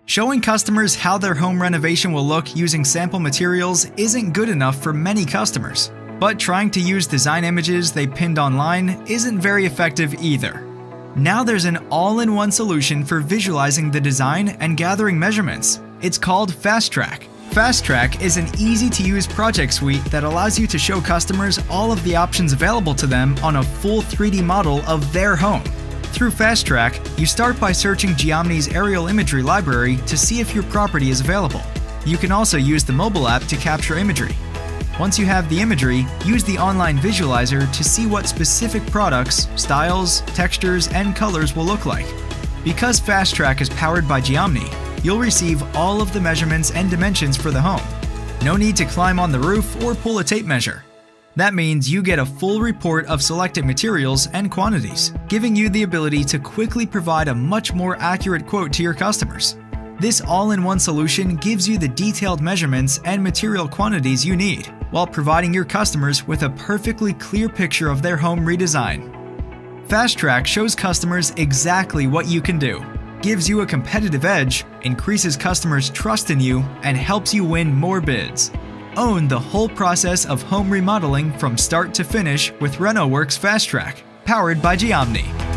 Showing customers how their home renovation will look using sample materials isn't good enough for many customers. But trying to use design images they pinned online isn't very effective either. Now there's an all-in-one solution for visualizing the design and gathering measurements. It's called FastTrack. FastTrack is an easy-to-use project suite that allows you to show customers all of the options available to them on a full 3D model of their home. Through FastTrack, you start by searching Geomni's aerial imagery library to see if your property is available. You can also use the mobile app to capture imagery. Once you have the imagery, use the online visualizer to see what specific products, styles, textures, and colors will look like. Because FastTrack is powered by Geomni, you'll receive all of the measurements and dimensions for the home. No need to climb on the roof or pull a tape measure. That means you get a full report of selected materials and quantities, giving you the ability to quickly provide a much more accurate quote to your customers. This all-in-one solution gives you the detailed measurements and material quantities you need, while providing your customers with a perfectly clear picture of their home redesign. FastTrack shows customers exactly what you can do, gives you a competitive edge, increases customers' trust in you, and helps you win more bids. Own the whole process of home remodeling from start to finish with Renoworks FastTrack, powered by Geomni.